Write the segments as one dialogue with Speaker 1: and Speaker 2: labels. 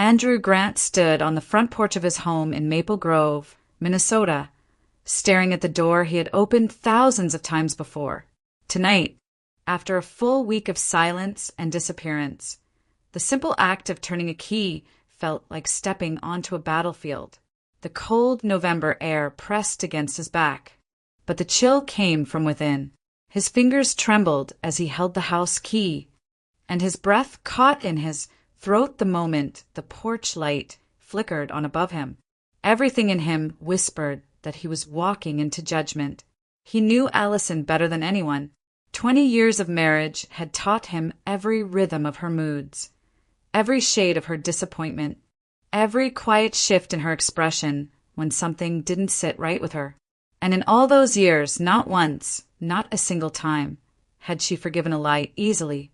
Speaker 1: Andrew Grant stood on the front porch of his home in Maple Grove, Minnesota, staring at the door he had opened thousands of times before. Tonight, after a full week of silence and disappearance, the simple act of turning a key felt like stepping onto a battlefield. The cold November air pressed against his back, but the chill came from within. His fingers trembled as he held the house key, and his breath caught in his throat the moment the porch light flickered on above him. Everything in him whispered that he was walking into judgment. He knew Allison better than anyone. 20 years of marriage had taught him every rhythm of her moods, every shade of her disappointment, every quiet shift in her expression when something didn't sit right with her. And in all those years, not once, not a single time, had she forgiven a lie easily.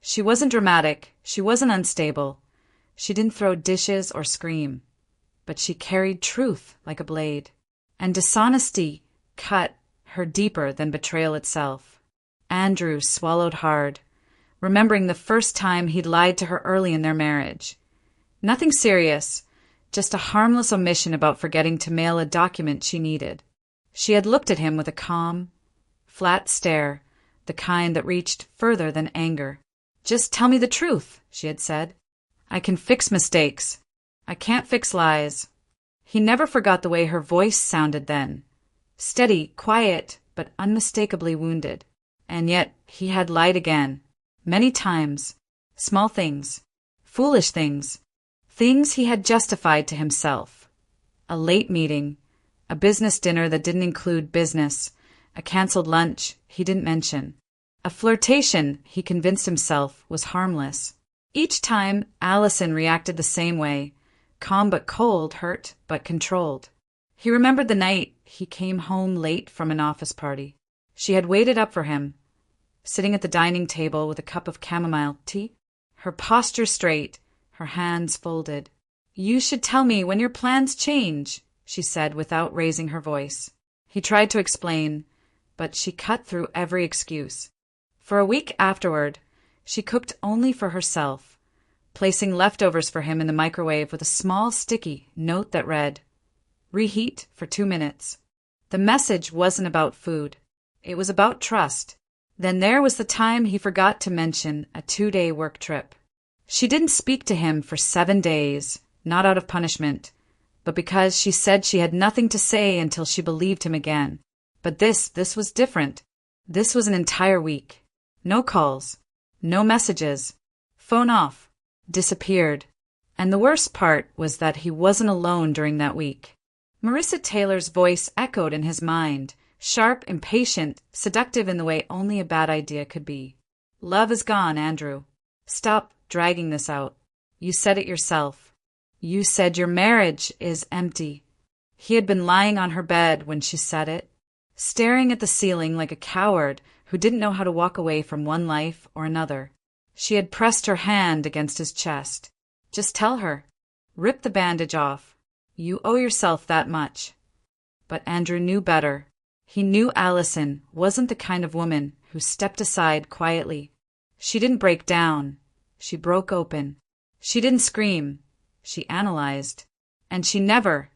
Speaker 1: She wasn't dramatic, she wasn't unstable, she didn't throw dishes or scream, but she carried truth like a blade, and dishonesty cut her deeper than betrayal itself. Andrew swallowed hard, remembering the first time he'd lied to her early in their marriage. Nothing serious, just a harmless omission about forgetting to mail a document she needed. She had looked at him with a calm, flat stare, the kind that reached further than anger. "Just tell me the truth," she had said. "I can fix mistakes. I can't fix lies." He never forgot the way her voice sounded then. Steady, quiet, but unmistakably wounded. And yet he had lied again. Many times. Small things. Foolish things. Things he had justified to himself. A late meeting. A business dinner that didn't include business. A canceled lunch he didn't mention. A flirtation he convinced himself was harmless. Each time, Allison reacted the same way, calm but cold, hurt but controlled. He remembered the night he came home late from an office party. She had waited up for him, sitting at the dining table with a cup of chamomile tea, her posture straight, her hands folded. "You should tell me when your plans change," she said without raising her voice. He tried to explain, but she cut through every excuse. For a week afterward, she cooked only for herself, placing leftovers for him in the microwave with a small sticky note that read, "Reheat for 2 minutes." The message wasn't about food. It was about trust. Then there was the time he forgot to mention a 2-day work trip. She didn't speak to him for 7 days, not out of punishment, but because she said she had nothing to say until she believed him again. But this was different. This was an entire week. No calls, no messages, phone off, disappeared. And the worst part was that he wasn't alone during that week. Marissa Taylor's voice echoed in his mind, sharp, impatient, seductive in the way only a bad idea could be. "Love is gone, Andrew. Stop dragging this out. You said it yourself. You said your marriage is empty." He had been lying on her bed when she said it, staring at the ceiling like a coward who didn't know how to walk away from one life or another. She had pressed her hand against his chest. Just tell her. Rip the bandage off. You owe yourself that much. But Andrew knew better. He knew Allison wasn't the kind of woman who stepped aside quietly. She didn't break down. She broke open. She didn't scream. She analyzed. And she never,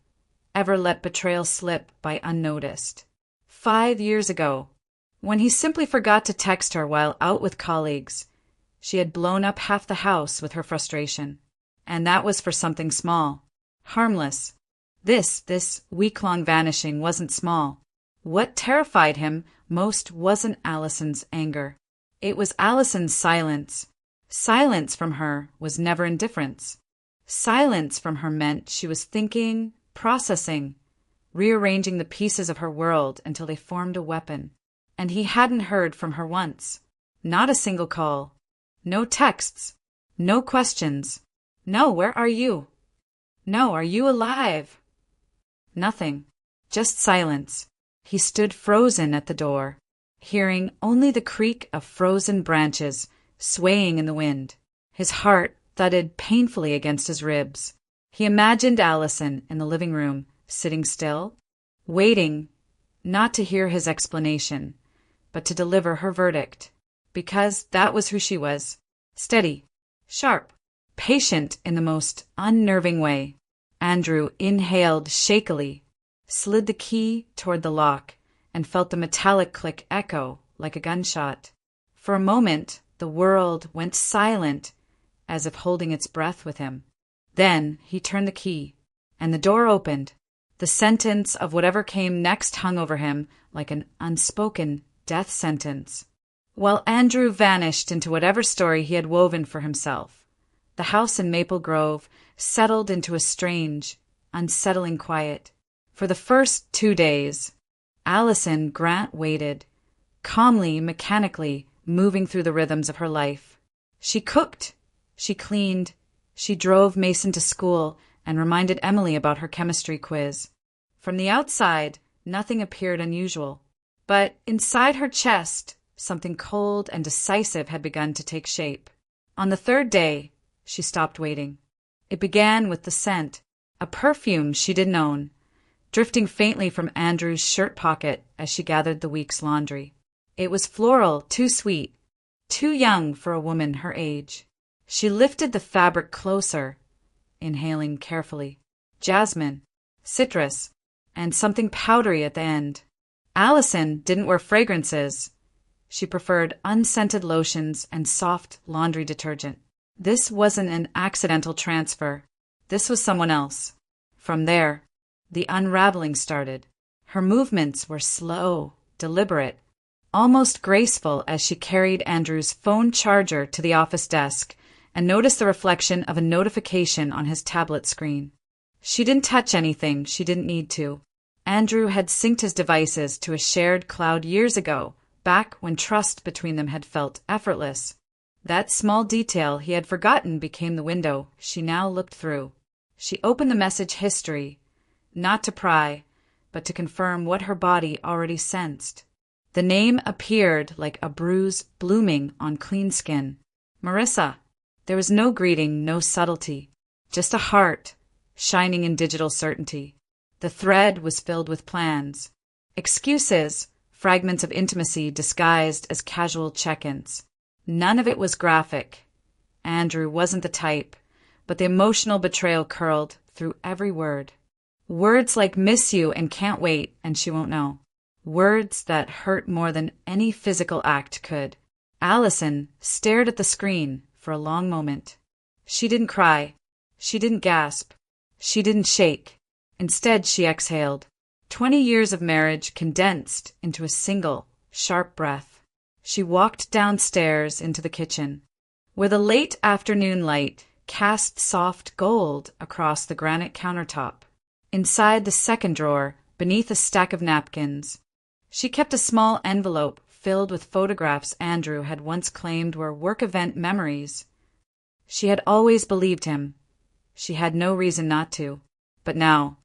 Speaker 1: ever let betrayal slip by unnoticed. 5 years ago, when he simply forgot to text her while out with colleagues, she had blown up half the house with her frustration. And that was for something small. Harmless. This week-long vanishing wasn't small. What terrified him most wasn't Allison's anger. It was Allison's silence. Silence from her was never indifference. Silence from her meant she was thinking, processing, rearranging the pieces of her world until they formed a weapon. And he hadn't heard from her once. Not a single call. No texts. No questions. No, where are you? No, are you alive? Nothing. Just silence. He stood frozen at the door, hearing only the creak of frozen branches swaying in the wind. His heart thudded painfully against his ribs. He imagined Allison in the living room, sitting still, waiting, not to hear his explanation, but to deliver her verdict. Because that was who she was. Steady, sharp, patient in the most unnerving way. Andrew inhaled shakily, slid the key toward the lock, and felt the metallic click echo like a gunshot. For a moment, the world went silent, as if holding its breath with him. Then he turned the key, and the door opened. The sentence of whatever came next hung over him like an unspoken death sentence. While Andrew vanished into whatever story he had woven for himself, the house in Maple Grove settled into a strange, unsettling quiet. For the first 2 days, Allison Grant waited, calmly, mechanically, moving through the rhythms of her life. She cooked, she cleaned, she drove Mason to school and reminded Emily about her chemistry quiz. From the outside, nothing appeared unusual. But inside her chest, something cold and decisive had begun to take shape. On the 3rd day, she stopped waiting. It began with the scent, a perfume she didn't own, drifting faintly from Andrew's shirt pocket as she gathered the week's laundry. It was floral, too sweet, too young for a woman her age. She lifted the fabric closer, inhaling carefully. Jasmine, citrus, and something powdery at the end. Allison didn't wear fragrances. She preferred unscented lotions and soft laundry detergent. This wasn't an accidental transfer. This was someone else. From there, the unraveling started. Her movements were slow, deliberate, almost graceful as she carried Andrew's phone charger to the office desk and noticed the reflection of a notification on his tablet screen. She didn't touch anything she didn't need to. Andrew had synced his devices to a shared cloud years ago, back when trust between them had felt effortless. That small detail he had forgotten became the window she now looked through. She opened the message history, not to pry, but to confirm what her body already sensed. The name appeared like a bruise blooming on clean skin. Marissa. There was no greeting, no subtlety, just a heart, shining in digital certainty. The thread was filled with plans, excuses, fragments of intimacy disguised as casual check-ins. None of it was graphic. Andrew wasn't the type, but the emotional betrayal curled through every word. Words like miss you and can't wait and she won't know. Words that hurt more than any physical act could. Allison stared at the screen for a long moment. She didn't cry. She didn't gasp. She didn't shake. Instead, she exhaled. 20 years of marriage condensed into a single, sharp breath. She walked downstairs into the kitchen, where the late afternoon light cast soft gold across the granite countertop. Inside the second drawer, beneath a stack of napkins, she kept a small envelope filled with photographs Andrew had once claimed were work event memories. She had always believed him. She had no reason not to. But now,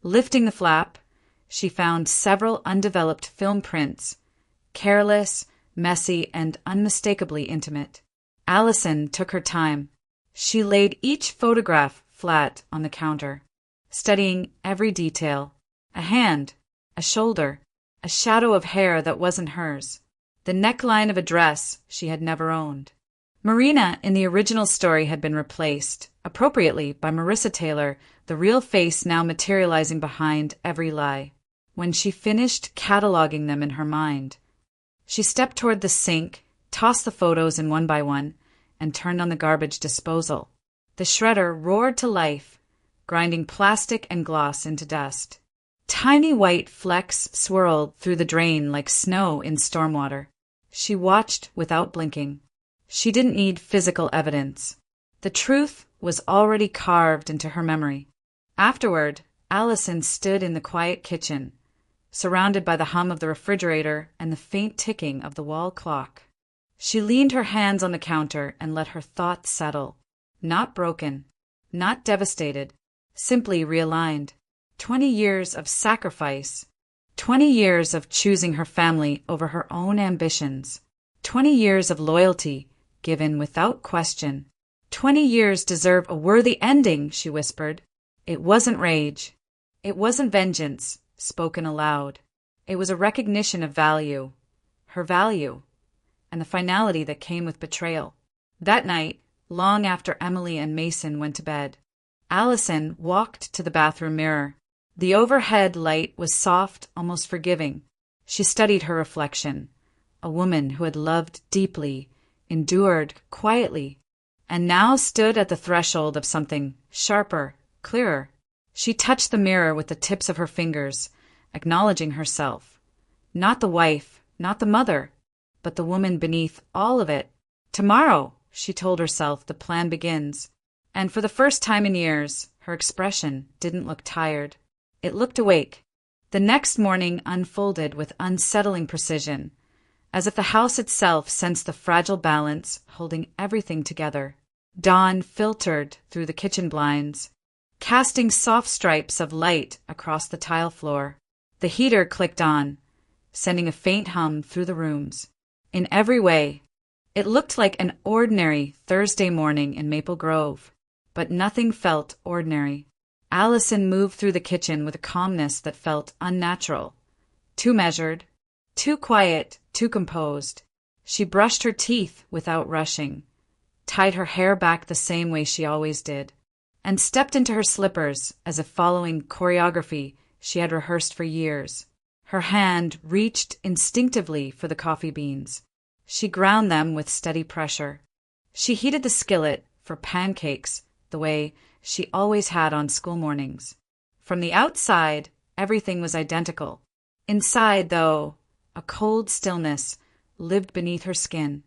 Speaker 1: lifting the flap, she found several undeveloped film prints, careless, messy, and unmistakably intimate. Allison took her time. She laid each photograph flat on the counter, studying every detail. A hand, a shoulder, a shadow of hair that wasn't hers, the neckline of a dress she had never owned. Marina in the original story had been replaced, appropriately, by Marissa Taylor, the real face now materializing behind every lie. When she finished cataloging them in her mind, she stepped toward the sink, tossed the photos in one by one, and turned on the garbage disposal. The shredder roared to life, grinding plastic and gloss into dust. Tiny white flecks swirled through the drain like snow in stormwater. She watched without blinking. She didn't need physical evidence. The truth was already carved into her memory. Afterward, Allison stood in the quiet kitchen, surrounded by the hum of the refrigerator and the faint ticking of the wall clock. She leaned her hands on the counter and let her thoughts settle. Not broken, not devastated, simply realigned. 20 years of sacrifice. 20 years of choosing her family over her own ambitions. 20 years of loyalty, given without question. 20 years deserve a worthy ending, she whispered. It wasn't rage. It wasn't vengeance, spoken aloud. It was a recognition of value. Her value. And the finality that came with betrayal. That night, long after Emily and Mason went to bed. Allison walked to the bathroom mirror. The overhead light was soft, almost forgiving. She studied her reflection, a woman who had loved deeply, endured quietly, and now stood at the threshold of something sharper, clearer. She touched the mirror with the tips of her fingers, acknowledging herself. Not the wife, not the mother, but the woman beneath all of it. Tomorrow, she told herself, the plan begins. And for the first time in years, her expression didn't look tired. It looked awake. The next morning unfolded with unsettling precision, as if the house itself sensed the fragile balance holding everything together. Dawn filtered through the kitchen blinds, casting soft stripes of light across the tile floor. The heater clicked on, sending a faint hum through the rooms. In every way, it looked like an ordinary Thursday morning in Maple Grove, but nothing felt ordinary. Allison moved through the kitchen with a calmness that felt unnatural, too measured, too quiet, too composed. She brushed her teeth without rushing, tied her hair back the same way she always did, and stepped into her slippers as if following choreography she had rehearsed for years. Her hand reached instinctively for the coffee beans. She ground them with steady pressure. She heated the skillet for pancakes the way she always had on school mornings. From the outside, everything was identical. Inside, though, a cold stillness lived beneath her skin.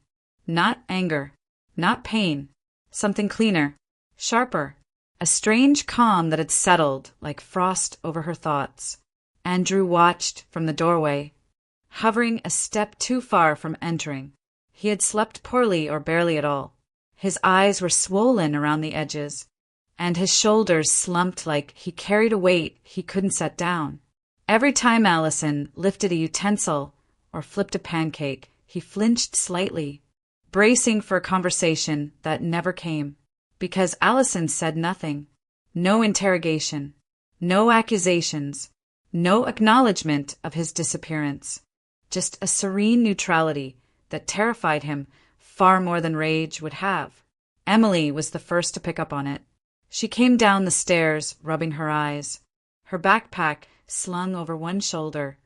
Speaker 1: Not anger, not pain, something cleaner, sharper, a strange calm that had settled like frost over her thoughts. Andrew watched from the doorway, hovering a step too far from entering. He had slept poorly or barely at all. His eyes were swollen around the edges, and his shoulders slumped like he carried a weight he couldn't set down. Every time Allison lifted a utensil or flipped a pancake, he flinched slightly, bracing for a conversation that never came, because Allison said nothing. No interrogation, no accusations, no acknowledgement of his disappearance. Just a serene neutrality that terrified him far more than rage would have. Emily was the first to pick up on it. She came down the stairs, rubbing her eyes, her backpack slung over one shoulder,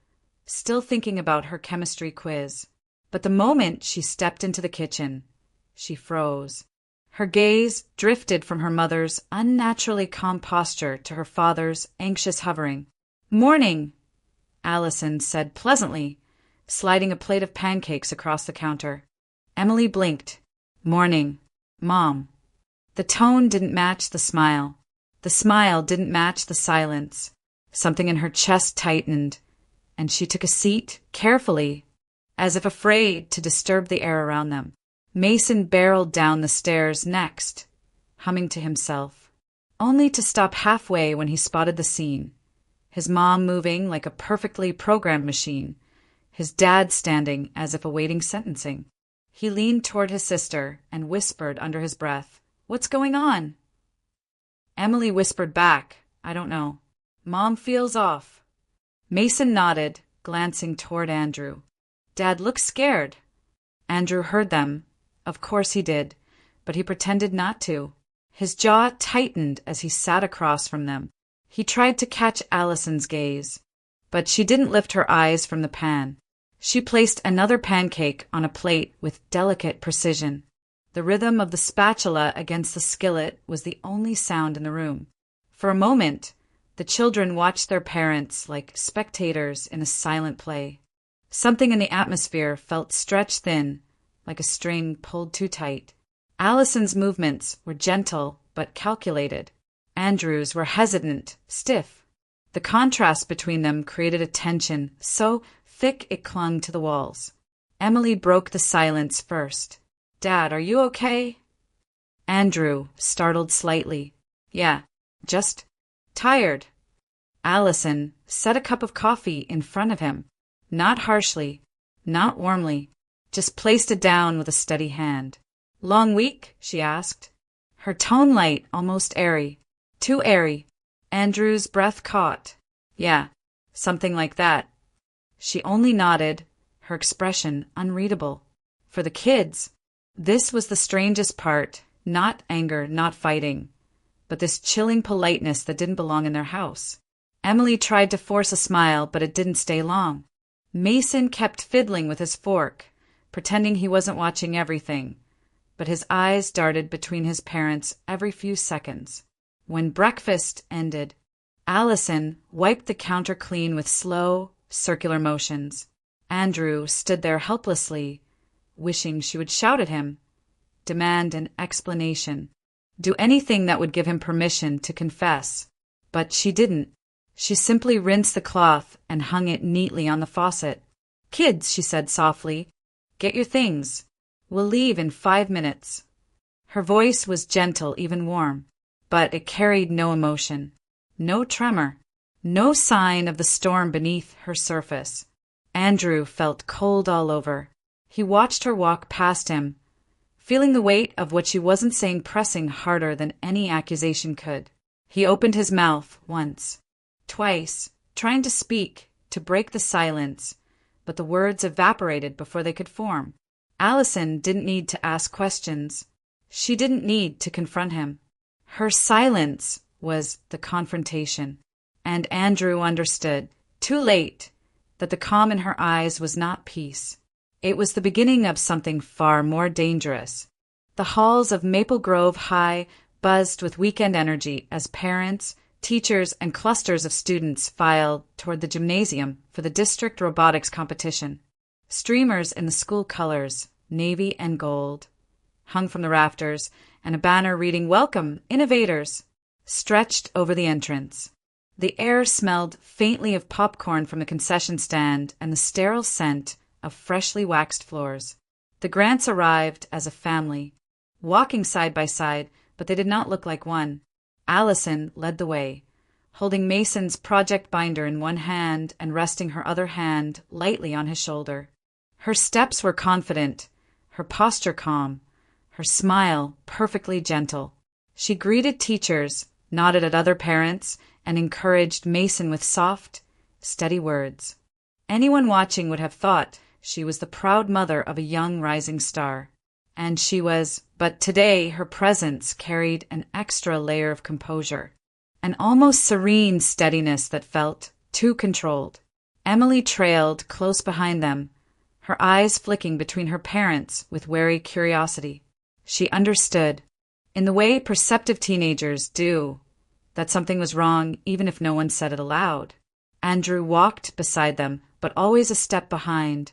Speaker 1: still thinking about her chemistry quiz. But the moment she stepped into the kitchen, she froze. Her gaze drifted from her mother's unnaturally calm posture to her father's anxious hovering. "Morning," Allison said pleasantly, sliding a plate of pancakes across the counter. Emily blinked. "Morning, Mom." The tone didn't match the smile. The smile didn't match the silence. Something in her chest tightened, and she took a seat carefully, as if afraid to disturb the air around them. Mason barreled down the stairs next, humming to himself, only to stop halfway when he spotted the scene. His mom moving like a perfectly programmed machine, his dad standing as if awaiting sentencing. He leaned toward his sister and whispered under his breath, "What's going on?" Emily whispered back, "I don't know. Mom feels off." Mason nodded, glancing toward Andrew. "Dad looks scared." Andrew heard them. Of course he did, but he pretended not to. His jaw tightened as he sat across from them. He tried to catch Allison's gaze, but she didn't lift her eyes from the pan. She placed another pancake on a plate with delicate precision. The rhythm of the spatula against the skillet was the only sound in the room. For a moment, the children watched their parents like spectators in a silent play. Something in the atmosphere felt stretched thin, like a string pulled too tight. Allison's movements were gentle but calculated. Andrew's were hesitant, stiff. The contrast between them created a tension so thick it clung to the walls. Emily broke the silence first. "Dad, are you okay?" Andrew startled slightly. "Yeah, just tired." Allison set a cup of coffee in front of him, not harshly, not warmly, just placed it down with a steady hand. "Long week?" she asked, her tone light, almost airy. Too airy. Andrew's breath caught. "Yeah, something like that." She only nodded, her expression unreadable. For the kids, this was the strangest part. Not anger, not fighting, but this chilling politeness that didn't belong in their house. Emily tried to force a smile, but it didn't stay long. Mason kept fiddling with his fork, pretending he wasn't watching everything, but his eyes darted between his parents every few seconds. When breakfast ended, Allison wiped the counter clean with slow, circular motions. Andrew stood there helplessly, wishing she would shout at him, demand an explanation, do anything that would give him permission to confess. But she didn't. She simply rinsed the cloth and hung it neatly on the faucet. "Kids," she said softly, "get your things. We'll leave in 5 minutes." Her voice was gentle, even warm, but it carried no emotion, no tremor, no sign of the storm beneath her surface. Andrew felt cold all over. He watched her walk past him, feeling the weight of what she wasn't saying pressing harder than any accusation could. He opened his mouth once, twice, trying to speak, to break the silence, but the words evaporated before they could form. Allison didn't need to ask questions. She didn't need to confront him. Her silence was the confrontation, and Andrew understood, too late, that the calm in her eyes was not peace. It was the beginning of something far more dangerous. The halls of Maple Grove High buzzed with weekend energy as parents, teachers, and clusters of students filed toward the gymnasium for the district robotics competition. Streamers in the school colors, navy and gold, hung from the rafters, and a banner reading "Welcome, Innovators," stretched over the entrance. The air smelled faintly of popcorn from the concession stand and the sterile scent of freshly waxed floors. The Grants arrived as a family, walking side by side, but they did not look like one. Allison led the way, holding Mason's project binder in one hand and resting her other hand lightly on his shoulder. Her steps were confident, her posture calm, her smile perfectly gentle. She greeted teachers, nodded at other parents, and encouraged Mason with soft, steady words. Anyone watching would have thought she was the proud mother of a young rising star. And she was, but today her presence carried an extra layer of composure, an almost serene steadiness that felt too controlled. Emily trailed close behind them, her eyes flicking between her parents with wary curiosity. She understood, in the way perceptive teenagers do, that something was wrong even if no one said it aloud. Andrew walked beside them, but always a step behind,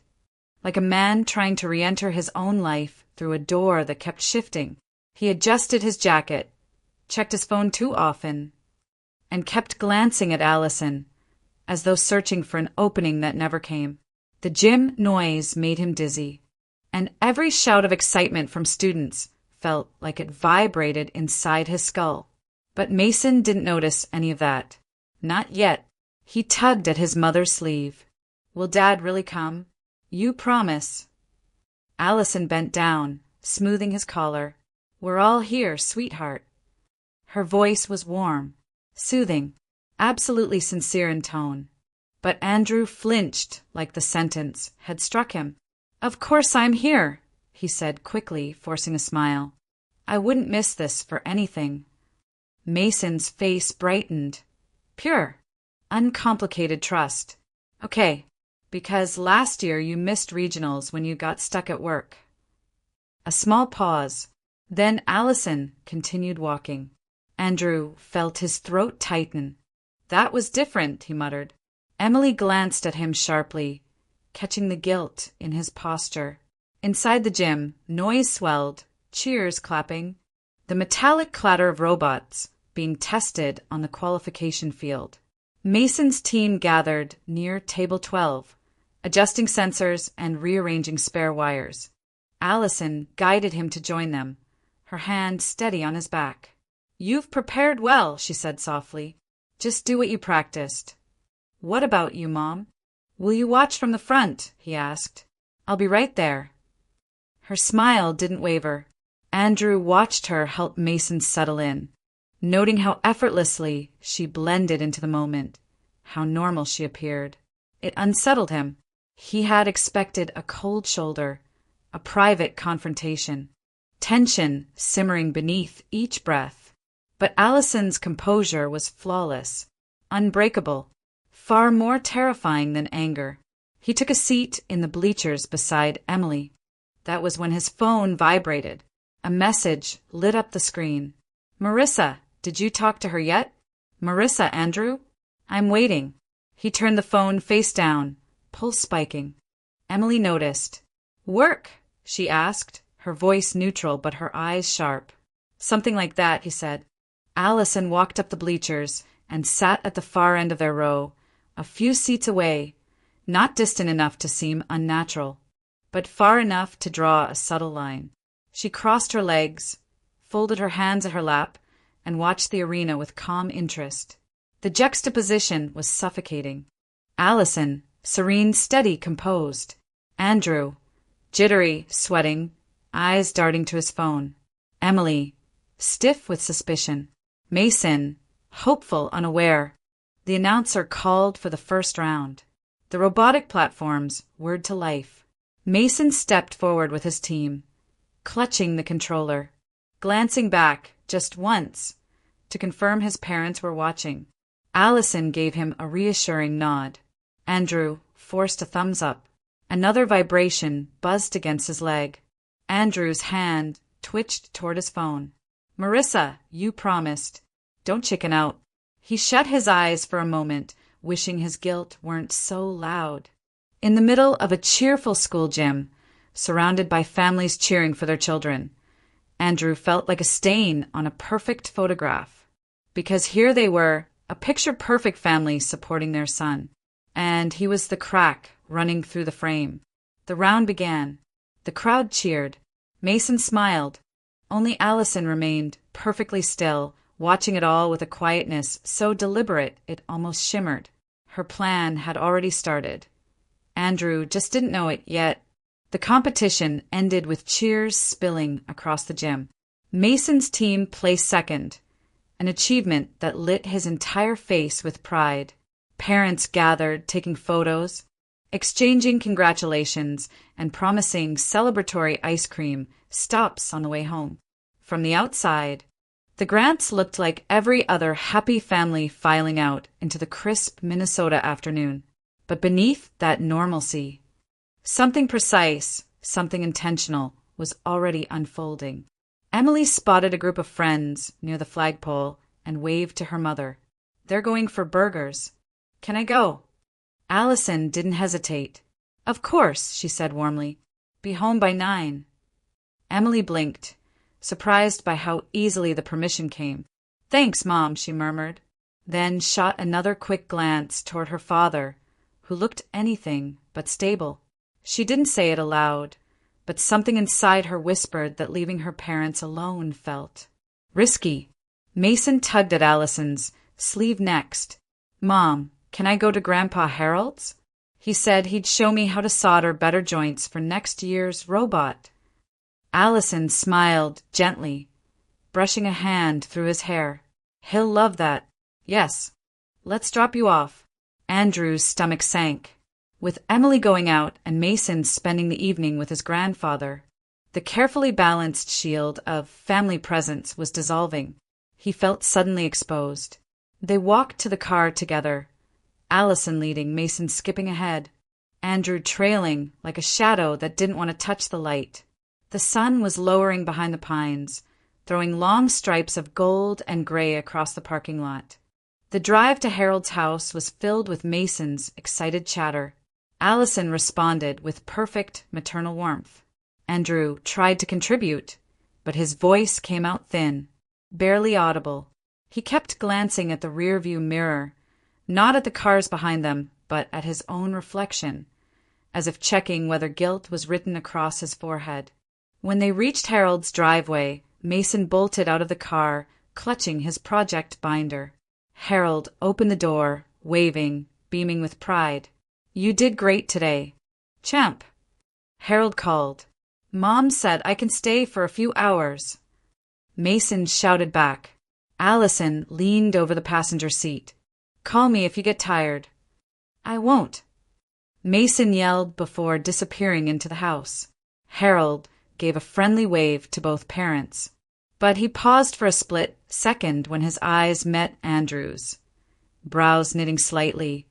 Speaker 1: like a man trying to re-enter his own life through a door that kept shifting. He adjusted his jacket, checked his phone too often, and kept glancing at Allison, as though searching for an opening that never came. The gym noise made him dizzy, and every shout of excitement from students felt like it vibrated inside his skull. But Mason didn't notice any of that. Not yet. He tugged at his mother's sleeve. "Will Dad really come? You promise?" Allison bent down, smoothing his collar. "We're all here, sweetheart." Her voice was warm, soothing, absolutely sincere in tone. But Andrew flinched like the sentence had struck him. "Of course I'm here," he said quickly, forcing a smile. "I wouldn't miss this for anything." Mason's face brightened. Pure, uncomplicated trust. "Okay, because last year you missed regionals when you got stuck at work." A small pause. Then Allison continued walking. Andrew felt his throat tighten. "That was different," he muttered. Emily glanced at him sharply, catching the guilt in his posture. Inside the gym, noise swelled, cheers clapping, the metallic clatter of robots being tested on the qualification field. Mason's team gathered near table 12, adjusting sensors and rearranging spare wires. Allison guided him to join them, her hand steady on his back. "You've prepared well," she said softly. "Just do what you practiced." "What about you, Mom? Will you watch from the front?" he asked. "I'll be right there." Her smile didn't waver. Andrew watched her help Mason settle in, noting how effortlessly she blended into the moment, how normal she appeared. It unsettled him. He had expected a cold shoulder, a private confrontation. tension simmering beneath each breath. But Allison's composure was flawless, unbreakable, far more terrifying than anger. He took a seat in the bleachers beside Emily. That was when his phone vibrated. A message lit up the screen. "Marissa, did you talk to her yet?" "Marissa, Andrew?" "I'm waiting." He turned the phone face down, pulse spiking. Emily noticed. "Work?" she asked, her voice neutral but her eyes sharp. "Something like that," he said. Allison walked up the bleachers and sat at the far end of their row, a few seats away, not distant enough to seem unnatural, but far enough to draw a subtle line. She crossed her legs, folded her hands at her lap, and watched the arena with calm interest. The juxtaposition was suffocating. Allison, serene, steady, composed. Andrew, jittery, sweating, eyes darting to his phone. Emily, stiff with suspicion. Mason, hopeful, unaware. The announcer called for the first round. The robotic platforms whirred to life. Mason stepped forward with his team, clutching the controller, glancing back just once to confirm his parents were watching. Allison gave him a reassuring nod. Andrew forced a thumbs up. Another vibration buzzed against his leg. Andrew's hand twitched toward his phone. "Marissa, you promised. Don't chicken out." He shut his eyes for a moment, wishing his guilt weren't so loud. In the middle of a cheerful school gym, surrounded by families cheering for their children, Andrew felt like a stain on a perfect photograph. Because here they were, a picture-perfect family supporting their son. And he was the crack running through the frame. The round began. The crowd cheered. Mason smiled. Only Allison remained perfectly still, watching it all with a quietness so deliberate it almost shimmered. Her plan had already started. Andrew just didn't know it yet. The competition ended with cheers spilling across the gym. Mason's team placed second, an achievement that lit his entire face with pride. Parents gathered, taking photos, exchanging congratulations, and promising celebratory ice cream stops on the way home. From the outside, the Grants looked like every other happy family filing out into the crisp Minnesota afternoon. But beneath that normalcy, something precise, something intentional, was already unfolding. Emily spotted a group of friends near the flagpole and waved to her mother. "They're going for burgers. Can I go?" Allison didn't hesitate. "Of course," she said warmly. "Be home by 9. Emily blinked, surprised by how easily the permission came. "Thanks, Mom," she murmured, then shot another quick glance toward her father, who looked anything but stable. She didn't say it aloud, but something inside her whispered that leaving her parents alone felt risky. Mason tugged at Allison's sleeve next. "Mom, can I go to Grandpa Harold's? He said he'd show me how to solder better joints for next year's robot." Allison smiled gently, brushing a hand through his hair. "He'll love that." "Yes. Let's drop you off." Andrew's stomach sank. With Emily going out and Mason spending the evening with his grandfather, the carefully balanced shield of family presence was dissolving. He felt suddenly exposed. They walked to the car together, Allison leading, Mason skipping ahead, Andrew trailing like a shadow that didn't want to touch the light. The sun was lowering behind the pines, throwing long stripes of gold and gray across the parking lot. The drive to Harold's house was filled with Mason's excited chatter. Allison responded with perfect maternal warmth. Andrew tried to contribute, but his voice came out thin, barely audible. He kept glancing at the rearview mirror, not at the cars behind them, but at his own reflection, as if checking whether guilt was written across his forehead. When they reached Harold's driveway, Mason bolted out of the car, clutching his project binder. Harold opened the door, waving, beaming with pride. "You did great today. Champ." Harold called. "Mom said I can stay for a few hours." Mason shouted back. Allison leaned over the passenger seat. "Call me if you get tired." "I won't." Mason yelled before disappearing into the house. Harold gave a friendly wave to both parents. But he paused for a split second when his eyes met Andrew's, brows knitting slightly,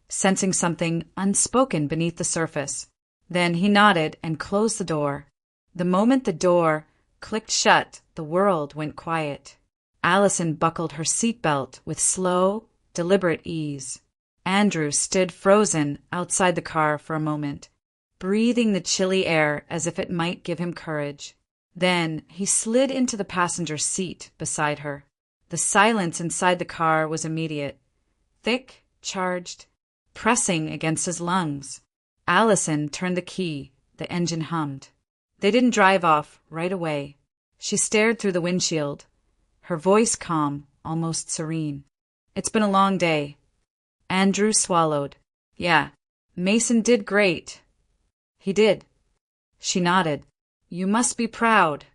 Speaker 1: sensing something unspoken beneath the surface. Then he nodded and closed the door. The moment the door clicked shut, the world went quiet. Allison buckled her seatbelt with slow, deliberate ease. Andrew stood frozen outside the car for a moment, breathing the chilly air as if it might give him courage. Then he slid into the passenger seat beside her. The silence inside the car was immediate, thick, charged, pressing against his lungs. Allison turned the key. The engine hummed. They didn't drive off right away. She stared through the windshield, her voice calm, almost serene. "It's been a long day." Andrew swallowed. "Yeah, Mason did great." "He did." She nodded. "You must be proud."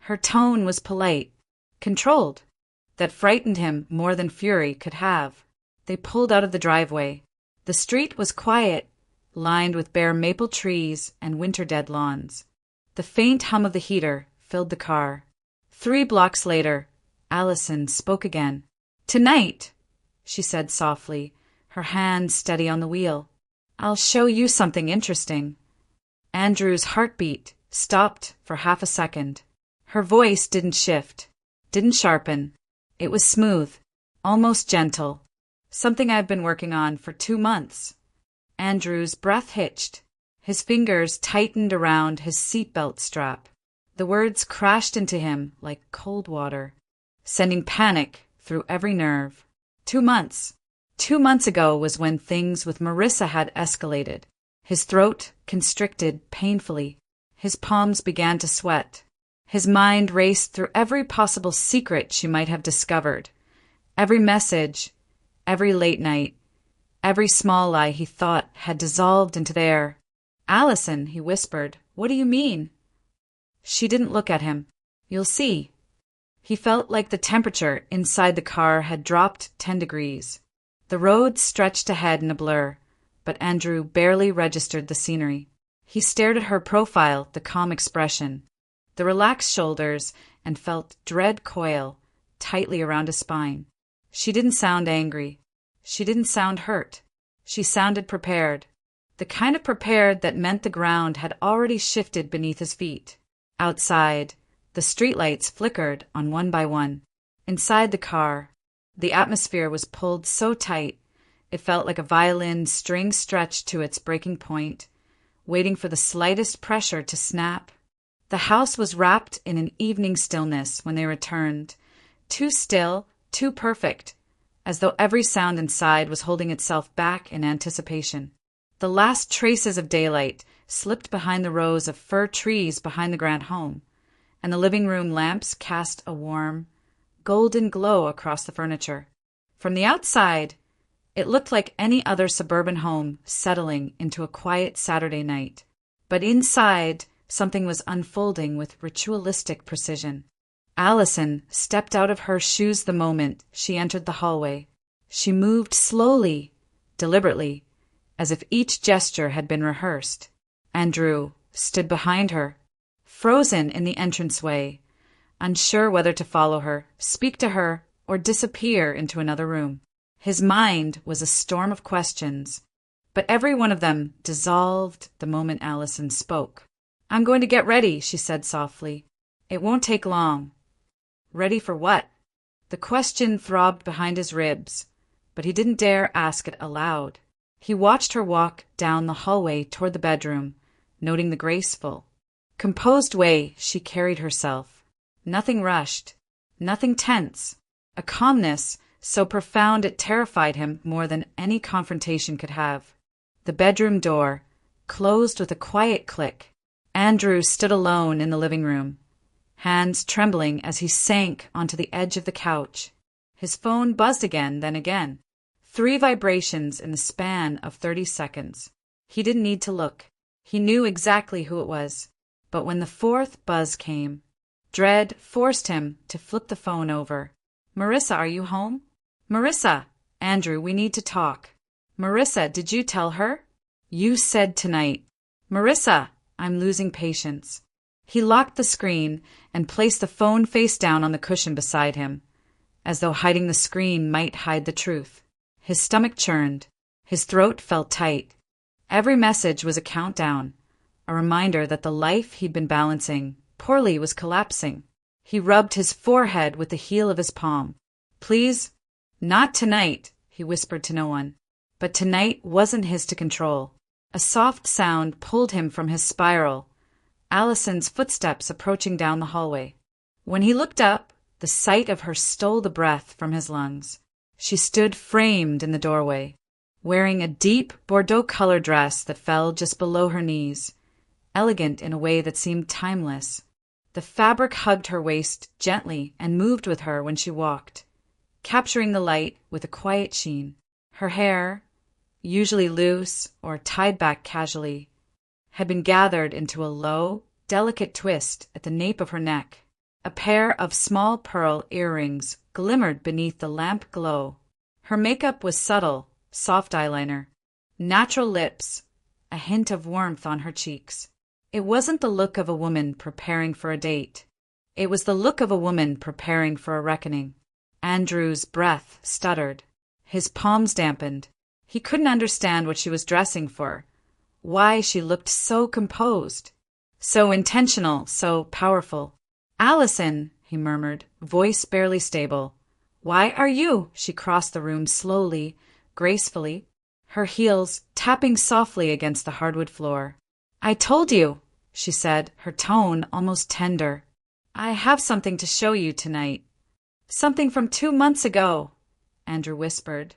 Speaker 1: Her tone was polite, controlled. That frightened him more than fury could have. They pulled out of the driveway. The street was quiet, lined with bare maple trees and winter-dead lawns. The faint hum of the heater filled the car. 3 blocks later, Allison spoke again. "Tonight," she said softly, her hand steady on the wheel, "I'll show you something interesting." Andrew's heartbeat stopped for half a second. Her voice didn't shift, didn't sharpen. It was smooth, almost gentle. "Something I've been working on for 2 months. Andrew's breath hitched. His fingers tightened around his seatbelt strap. The words crashed into him like cold water, sending panic through every nerve. 2 months. 2 months ago was when things with Marissa had escalated. His throat constricted painfully. His palms began to sweat. His mind raced through every possible secret she might have discovered. Every message, every late night, every small lie he thought had dissolved into the air. "Allison," he whispered, "what do you mean?" She didn't look at him. "You'll see." He felt like the temperature inside the car had dropped 10 degrees. The road stretched ahead in a blur, but Andrew barely registered the scenery. He stared at her profile, the calm expression, the relaxed shoulders, and felt dread coil tightly around his spine. She didn't sound angry. She didn't sound hurt. She sounded prepared. The kind of prepared that meant the ground had already shifted beneath his feet. Outside, the streetlights flickered on one by one. Inside the car, the atmosphere was pulled so tight it felt like a violin string stretched to its breaking point, waiting for the slightest pressure to snap. The house was wrapped in an evening stillness when they returned, too still, too perfect, as though every sound inside was holding itself back in anticipation. The last traces of daylight slipped behind the rows of fir trees behind the grand home, and the living room lamps cast a warm, golden glow across the furniture. From the outside, it looked like any other suburban home settling into a quiet Saturday night. But inside, something was unfolding with ritualistic precision. Allison stepped out of her shoes the moment she entered the hallway. She moved slowly, deliberately, as if each gesture had been rehearsed. Andrew stood behind her, frozen in the entranceway, unsure whether to follow her, speak to her, or disappear into another room. His mind was a storm of questions, but every one of them dissolved the moment Allison spoke. "I'm going to get ready," she said softly. "It won't take long." Ready for what? The question throbbed behind his ribs, but he didn't dare ask it aloud. He watched her walk down the hallway toward the bedroom, noting the graceful, composed way she carried herself. Nothing rushed, nothing tense, a calmness so profound it terrified him more than any confrontation could have. The bedroom door closed with a quiet click. Andrew stood alone in the living room, hands trembling as he sank onto the edge of the couch. His phone buzzed again, then again. 3 vibrations in the span of 30 seconds. He didn't need to look. He knew exactly who it was. But when the 4th buzz came, dread forced him to flip the phone over. "Marissa, are you home?" "Marissa!" "Andrew, we need to talk." "Marissa, did you tell her?" "You said tonight." "Marissa!" I'm losing patience. He locked the screen and placed the phone face down on the cushion beside him, as though hiding the screen might hide the truth. His stomach churned. His throat felt tight. Every message was a countdown, a reminder that the life he'd been balancing poorly was collapsing. He rubbed his forehead with the heel of his palm. "Please, not tonight," he whispered to no one. But tonight wasn't his to control. A soft sound pulled him from his spiral, Allison's footsteps approaching down the hallway. When he looked up, the sight of her stole the breath from his lungs. She stood framed in the doorway, wearing a deep Bordeaux-colored dress that fell just below her knees, elegant in a way that seemed timeless. The fabric hugged her waist gently and moved with her when she walked, capturing the light with a quiet sheen. Her hair, usually loose or tied back casually, had been gathered into a low, delicate twist at the nape of her neck. A pair of small pearl earrings glimmered beneath the lamp glow. Her makeup was subtle, soft eyeliner, natural lips, a hint of warmth on her cheeks. It wasn't the look of a woman preparing for a date. It was the look of a woman preparing for a reckoning. Andrew's breath stuttered. His palms dampened. He couldn't understand what she was dressing for, why she looked so composed, so intentional, so powerful. "Allison," he murmured, voice barely stable. "Why are you?" She crossed the room slowly, gracefully, her heels tapping softly against the hardwood floor. "I told you," she said, her tone almost tender. "I have something to show you tonight." "Something from 2 months ago," Andrew whispered,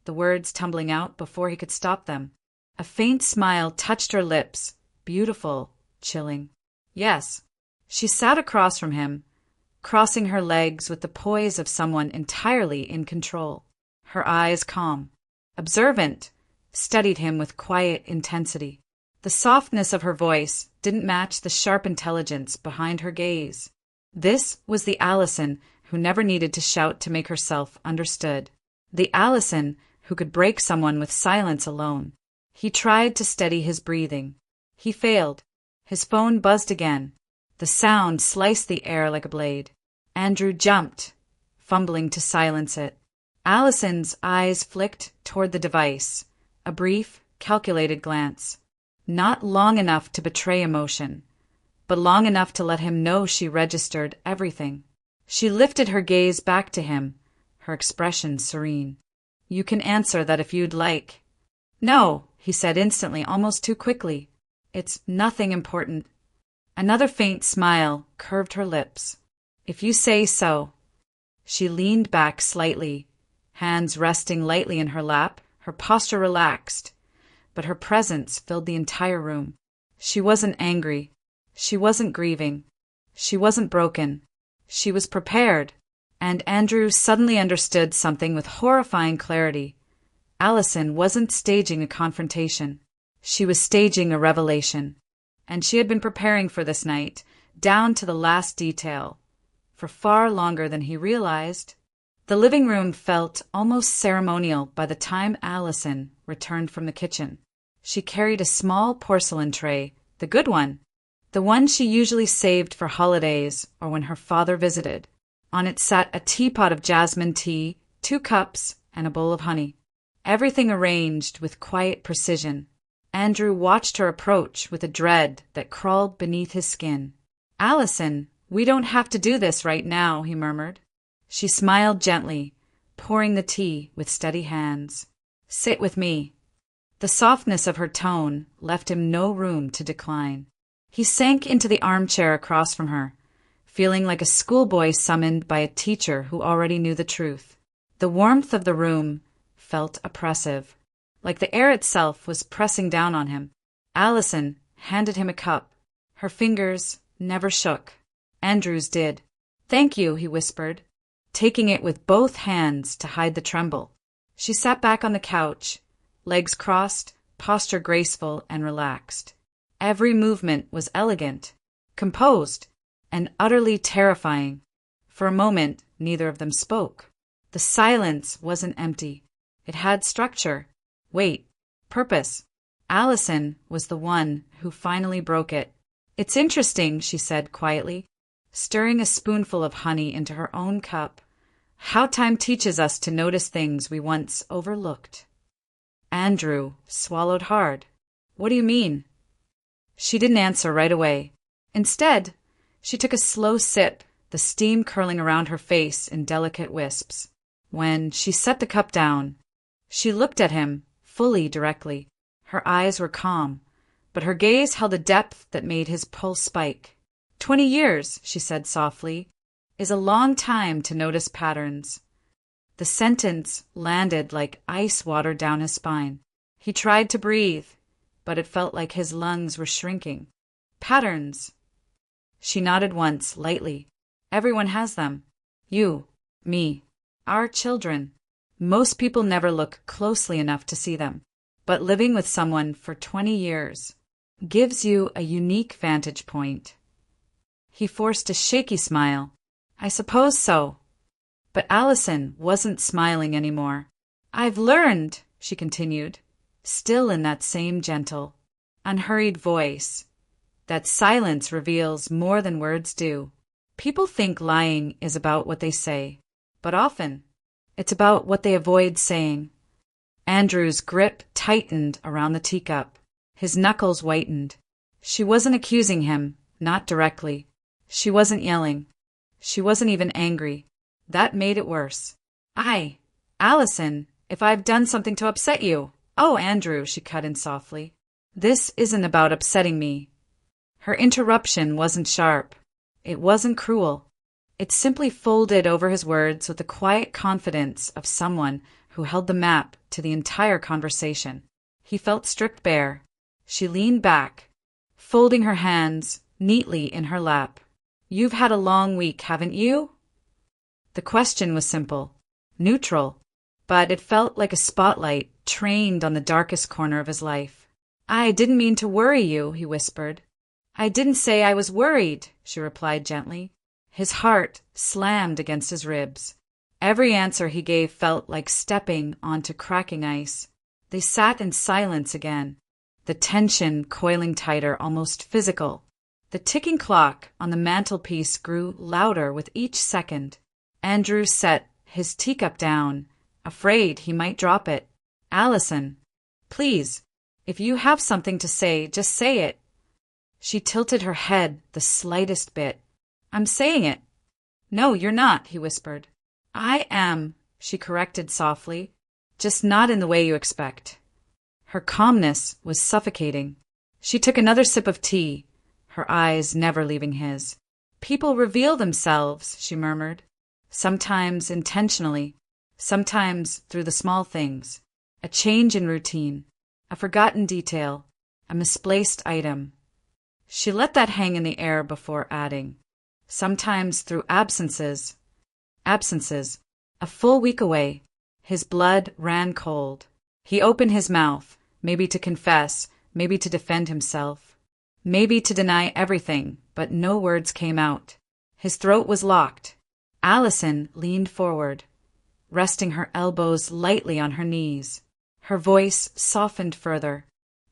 Speaker 1: the words tumbling out before he could stop them. A faint smile touched her lips, beautiful, chilling. "Yes." She sat across from him, crossing her legs with the poise of someone entirely in control. Her eyes calm, observant, studied him with quiet intensity. The softness of her voice didn't match the sharp intelligence behind her gaze. This was the Allison who never needed to shout to make herself understood. The Allison who could break someone with silence alone. He tried to steady his breathing. He failed. His phone buzzed again. The sound sliced the air like a blade. Andrew jumped, fumbling to silence it. Allison's eyes flicked toward the device, a brief, calculated glance. Not long enough to betray emotion, but long enough to let him know she registered everything. She lifted her gaze back to him, her expression serene. "You can answer that if you'd like." "No," he said instantly, almost too quickly. "It's nothing important." Another faint smile curved her lips. "If you say so." She leaned back slightly, hands resting lightly in her lap, her posture relaxed, but her presence filled the entire room. She wasn't angry. She wasn't grieving. She wasn't broken. She was prepared. And Andrew suddenly understood something with horrifying clarity. Allison wasn't staging a confrontation. She was staging a revelation. And she had been preparing for this night, down to the last detail, for far longer than he realized. The living room felt almost ceremonial by the time Allison returned from the kitchen. She carried a small porcelain tray, the good one, the one she usually saved for holidays or when her father visited. On it sat a teapot of jasmine tea, 2 cups, and a bowl of honey. Everything arranged with quiet precision. Andrew watched her approach with a dread that crawled beneath his skin. "Allison, we don't have to do this right now," he murmured. She smiled gently, pouring the tea with steady hands. "Sit with me." The softness of her tone left him no room to decline. He sank into the armchair across from her, feeling like a schoolboy summoned by a teacher who already knew the truth. The warmth of the room felt oppressive, like the air itself was pressing down on him. Allison handed him a cup. Her fingers never shook. Andrew's did. "Thank you," he whispered, taking it with both hands to hide the tremble. She sat back on the couch, legs crossed, posture graceful and relaxed. Every movement was elegant, composed, and utterly terrifying. For a moment, neither of them spoke. The silence wasn't empty. It had structure, weight, purpose. Allison was the one who finally broke it. It's interesting, she said quietly, stirring a spoonful of honey into her own cup, how time teaches us to notice things we once overlooked. Andrew swallowed hard. What do you mean? She didn't answer right away. Instead, she took a slow sip, the steam curling around her face in delicate wisps. When she set the cup down, she looked at him, fully directly. Her eyes were calm, but her gaze held a depth that made his pulse spike. 20 years, she said softly, is a long time to notice patterns. The sentence landed like ice water down his spine. He tried to breathe, but it felt like his lungs were shrinking. Patterns. She nodded once, lightly. Everyone has them. You, me, our children. Most people never look closely enough to see them. But living with someone for 20 years gives you a unique vantage point. He forced a shaky smile. I suppose so. But Allison wasn't smiling anymore. I've learned, she continued, still in that same gentle, unhurried voice, that silence reveals more than words do. People think lying is about what they say, but often it's about what they avoid saying. Andrew's grip tightened around the teacup. His knuckles whitened. She wasn't accusing him, not directly. She wasn't yelling. She wasn't even angry. That made it worse. Allison, if I've done something to upset you. Oh, Andrew, she cut in softly. This isn't about upsetting me. Her interruption wasn't sharp. It wasn't cruel. It simply folded over his words with the quiet confidence of someone who held the map to the entire conversation. He felt stripped bare. She leaned back, folding her hands neatly in her lap. You've had a long week, haven't you? The question was simple, neutral, but it felt like a spotlight trained on the darkest corner of his life. I didn't mean to worry you, he whispered. I didn't say I was worried, she replied gently. His heart slammed against his ribs. Every answer he gave felt like stepping onto cracking ice. They sat in silence again, the tension coiling tighter, almost physical. The ticking clock on the mantelpiece grew louder with each second. Andrew set his teacup down, afraid he might drop it. Allison, please, if you have something to say, just say it. She tilted her head the slightest bit. I'm saying it. No, you're not, he whispered. I am, she corrected softly, just not in the way you expect. Her calmness was suffocating. She took another sip of tea, her eyes never leaving his. People reveal themselves, she murmured, sometimes intentionally, sometimes through the small things. A change in routine, a forgotten detail, a misplaced item. She let that hang in the air before adding, sometimes through absences. A full week away, his blood ran cold. He opened his mouth, maybe to confess, maybe to defend himself, maybe to deny everything, but no words came out. His throat was locked. Allison leaned forward, resting her elbows lightly on her knees. Her voice softened further,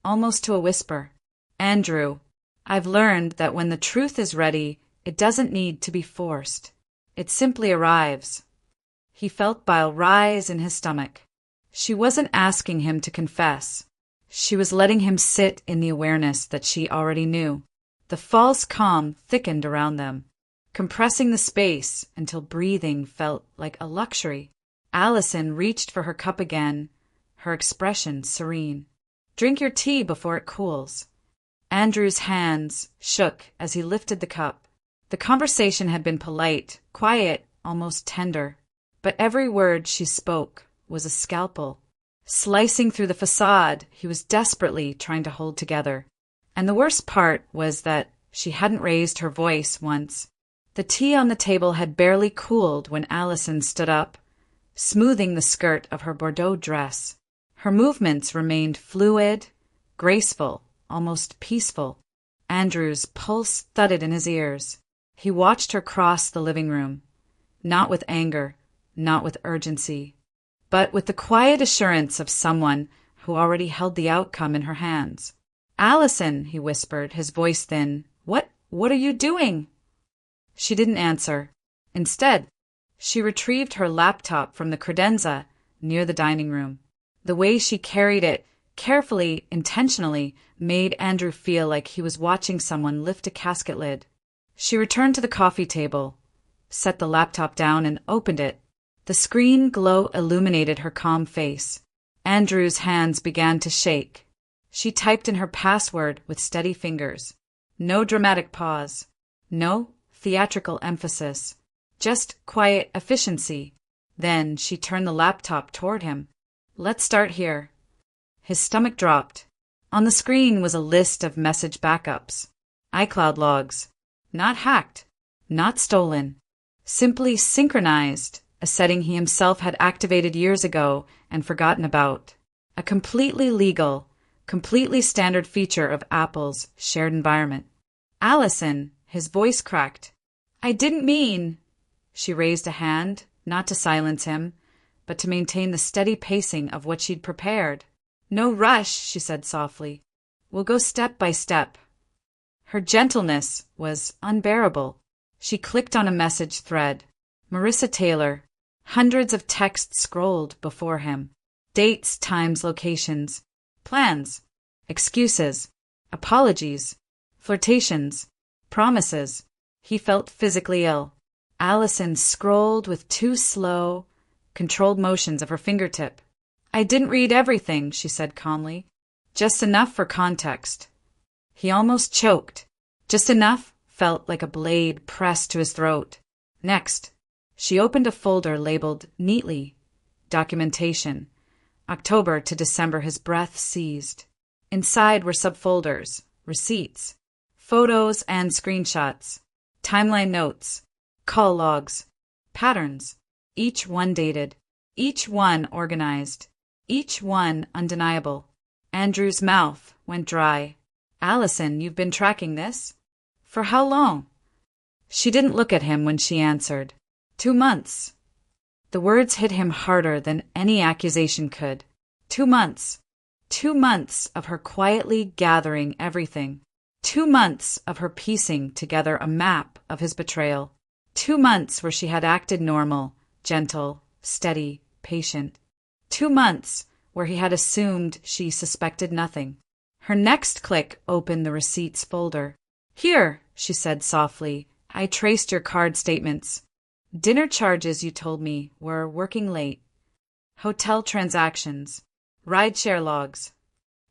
Speaker 1: almost to a whisper. Andrew, I've learned that when the truth is ready, it doesn't need to be forced. It simply arrives. He felt bile rise in his stomach. She wasn't asking him to confess. She was letting him sit in the awareness that she already knew. The false calm thickened around them, compressing the space until breathing felt like a luxury. Allison reached for her cup again, her expression serene. Drink your tea before it cools. Andrew's hands shook as he lifted the cup. The conversation had been polite, quiet, almost tender, but every word she spoke was a scalpel, slicing through the facade he was desperately trying to hold together. And the worst part was that she hadn't raised her voice once. The tea on the table had barely cooled when Allison stood up, smoothing the skirt of her Bordeaux dress. Her movements remained fluid, graceful, almost peaceful. Andrew's pulse thudded in his ears. He watched her cross the living room, not with anger, not with urgency, but with the quiet assurance of someone who already held the outcome in her hands. Allison, he whispered, his voice thin, What are you doing?" She didn't answer. Instead, she retrieved her laptop from the credenza near the dining room. The way she carried it, carefully, intentionally, made Andrew feel like he was watching someone lift a casket lid. She returned to the coffee table, set the laptop down, and opened it. The screen glow illuminated her calm face. Andrew's hands began to shake. She typed in her password with steady fingers. No dramatic pause. No theatrical emphasis. Just quiet efficiency. Then she turned the laptop toward him. "Let's start here." His stomach dropped. On the screen was a list of message backups. iCloud logs. Not hacked. Not stolen. Simply synchronized, a setting he himself had activated years ago and forgotten about. A completely legal, completely standard feature of Apple's shared environment. "Allison," his voice cracked. "I didn't mean—" She raised a hand, not to silence him, but to maintain the steady pacing of what she'd prepared. "No rush," she said softly. "We'll go step by step." Her gentleness was unbearable. She clicked on a message thread. Marissa Taylor. Hundreds of texts scrolled before him. Dates, times, locations. Plans. Excuses. Apologies. Flirtations. Promises. He felt physically ill. Allison scrolled with two slow, controlled motions of her fingertip. "I didn't read everything," she said calmly. "Just enough for context." He almost choked. Just enough felt like a blade pressed to his throat. Next, she opened a folder labeled neatly, Documentation. October to December. His breath seized. Inside were subfolders, receipts, photos and screenshots, timeline notes, call logs, patterns, each one dated, each one organized, each one undeniable. Andrew's mouth went dry. "Allison, you've been tracking this? For how long?" She didn't look at him when she answered. 2 months. The words hit him harder than any accusation could. 2 months. 2 months of her quietly gathering everything. 2 months of her piecing together a map of his betrayal. 2 months where she had acted normal, gentle, steady, patient. 2 months where he had assumed she suspected nothing. Her next click opened the receipts folder. "Here," she said softly, "I traced your card statements. Dinner charges, you told me, were working late. Hotel transactions. Rideshare logs."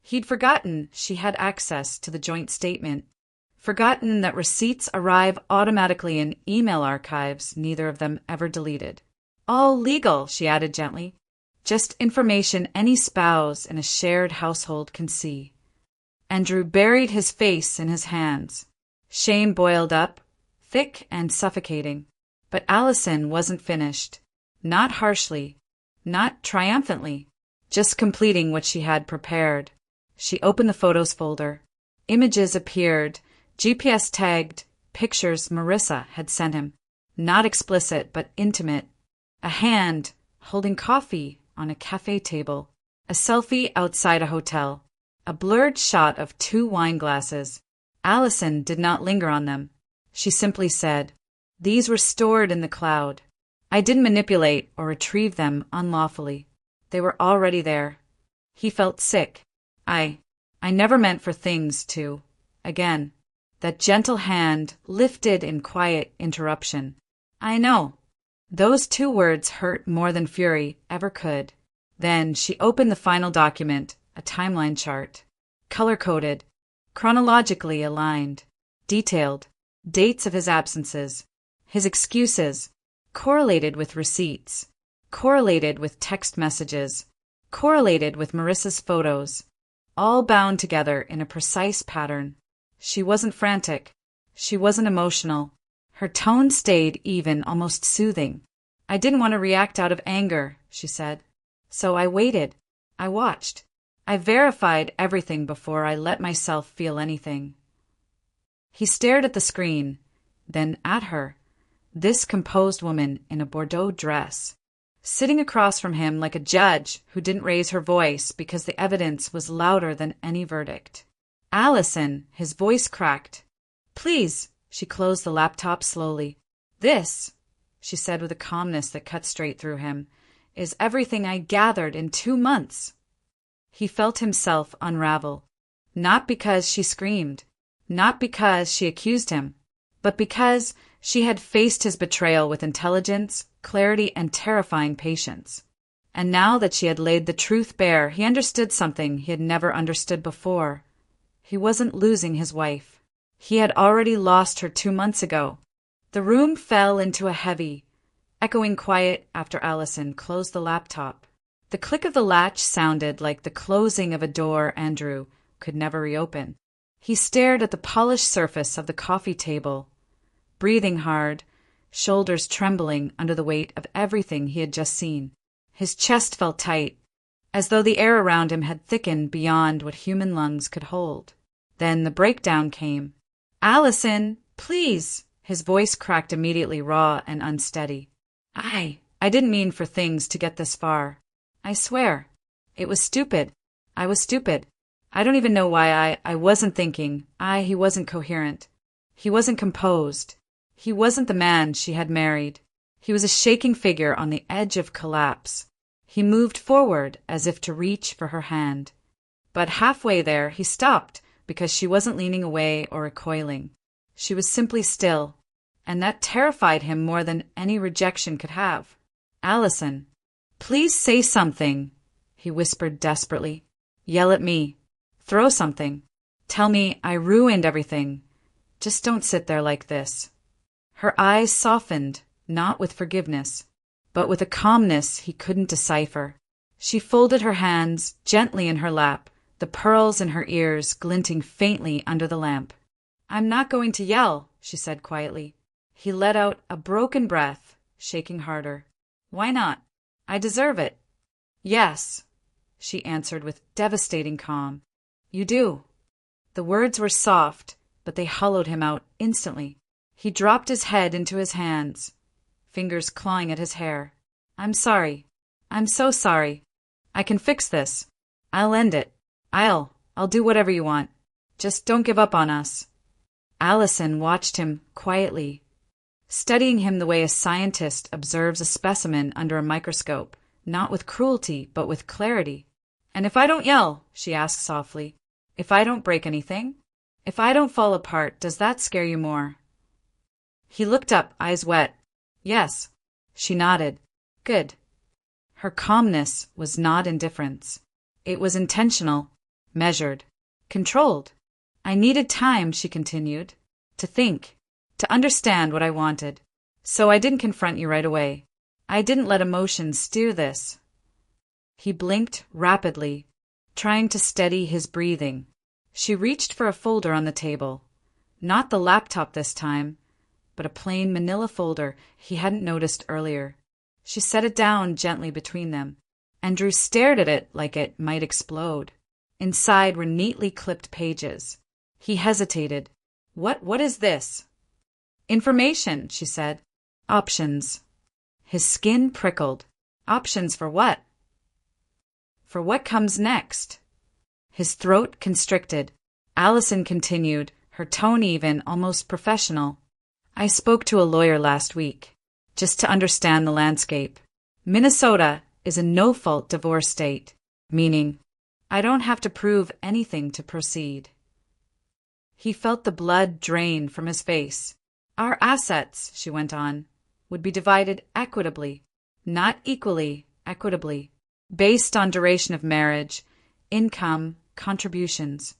Speaker 1: He'd forgotten she had access to the joint statement. Forgotten that receipts arrive automatically in email archives neither of them ever deleted. "All legal," she added gently. "Just information any spouse in a shared household can see." Andrew buried his face in his hands. Shame boiled up, thick and suffocating. But Allison wasn't finished. Not harshly, not triumphantly, just completing what she had prepared. She opened the photos folder. Images appeared, GPS tagged, pictures Marissa had sent him. Not explicit, but intimate. A hand holding coffee on a cafe table. A selfie outside a hotel. A blurred shot of 2 wine glasses. Allison did not linger on them. She simply said, "These were stored in the cloud. I didn't manipulate or retrieve them unlawfully. They were already there." He felt sick. I never meant for things to." Again, that gentle hand lifted in quiet interruption. "I know." Those 2 words hurt more than fury ever could. Then she opened the final document, a timeline chart. Color-coded, chronologically aligned, detailed, dates of his absences, his excuses, correlated with receipts, correlated with text messages, correlated with Marissa's photos, all bound together in a precise pattern. She wasn't frantic. She wasn't emotional. Her tone stayed even, almost soothing. "I didn't want to react out of anger," she said. "So I waited. I watched. I verified everything before I let myself feel anything." He stared at the screen, then at her, this composed woman in a Bordeaux dress, sitting across from him like a judge who didn't raise her voice because the evidence was louder than any verdict. "Allison," his voice cracked. Please, she closed the laptop slowly. This, she said with a calmness that cut straight through him, is everything I gathered in 2 months. He felt himself unravel. Not because she screamed, not because she accused him, but because she had faced his betrayal with intelligence, clarity, and terrifying patience. And now that she had laid the truth bare, he understood something he had never understood before. He wasn't losing his wife. He had already lost her 2 months ago. The room fell into a heavy, echoing quiet after Allison closed the laptop. The click of the latch sounded like the closing of a door Andrew could never reopen. He stared at the polished surface of the coffee table, breathing hard, shoulders trembling under the weight of everything he had just seen. His chest felt tight, as though the air around him had thickened beyond what human lungs could hold. Then the breakdown came. "Allison, please!" His voice cracked immediately, raw and unsteady. I didn't mean for things to get this far. I swear. It was stupid. I was stupid. I don't even know why I wasn't thinking. He wasn't coherent. He wasn't composed. He wasn't the man she had married. He was a shaking figure on the edge of collapse. He moved forward as if to reach for her hand. But halfway there, he stopped because she wasn't leaning away or recoiling. She was simply still, and that terrified him more than any rejection could have. "Allison, please say something," he whispered desperately. "Yell at me. Throw something. Tell me I ruined everything. Just don't sit there like this." Her eyes softened, not with forgiveness, but with a calmness he couldn't decipher. She folded her hands gently in her lap, the pearls in her ears glinting faintly under the lamp. "I'm not going to yell," she said quietly. He let out a broken breath, shaking harder. "Why not? I deserve it." "Yes," she answered with devastating calm. "You do." The words were soft, but they hollowed him out instantly. He dropped his head into his hands, fingers clawing at his hair. "I'm sorry. I'm so sorry. I can fix this. I'll end it. I'll do whatever you want. Just don't give up on us." Allison watched him quietly, studying him the way a scientist observes a specimen under a microscope, not with cruelty, but with clarity. "And if I don't yell," she asked softly, "if I don't break anything, if I don't fall apart, does that scare you more?" He looked up, eyes wet. "Yes." She nodded. "Good." Her calmness was not indifference. It was intentional, measured, controlled. "I needed time," she continued, "to think, to understand what I wanted. So I didn't confront you right away. I didn't let emotions steer this." He blinked rapidly, trying to steady his breathing. She reached for a folder on the table. Not the laptop this time, but a plain manila folder he hadn't noticed earlier. She set it down gently between them. Andrew stared at it like it might explode. Inside were neatly clipped pages. He hesitated. What is this?" "Information," she said. "Options." His skin prickled. "Options for what?" "For what comes next." His throat constricted. Allison continued, her tone even, almost professional. "I spoke to a lawyer last week, just to understand the landscape. Minnesota is a no-fault divorce state, meaning I don't have to prove anything to proceed." He felt the blood drain from his face. "Our assets," she went on, "would be divided equitably, not equally, equitably, based on duration of marriage, income, contributions."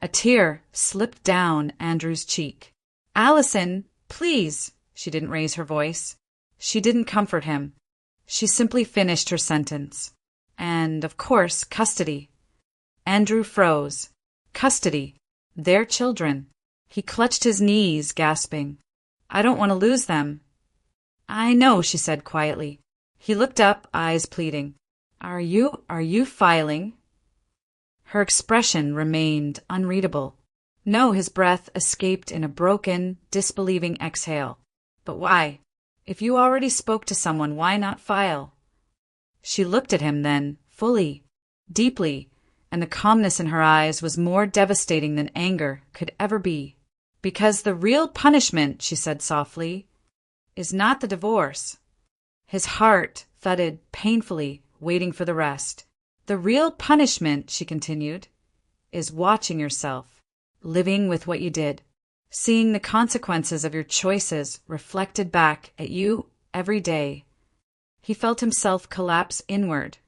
Speaker 1: A tear slipped down Andrew's cheek. "Allison, please!" She didn't raise her voice. She didn't comfort him. She simply finished her sentence. "And, of course, custody." Andrew froze. Custody. Their children. He clutched his knees, gasping. "I don't want to lose them." "I know," she said quietly. He looked up, eyes pleading. Are you filing?" Her expression remained unreadable. No, his breath escaped in a broken, disbelieving exhale. "But why? If you already spoke to someone, why not file?" She looked at him then, fully, deeply, and the calmness in her eyes was more devastating than anger could ever be. Because the real punishment, she said softly, is not the divorce. His heart thudded painfully, waiting for the rest. The real punishment, she continued, is watching yourself, living with what you did, seeing the consequences of your choices reflected back at you every day. He felt himself collapse inward,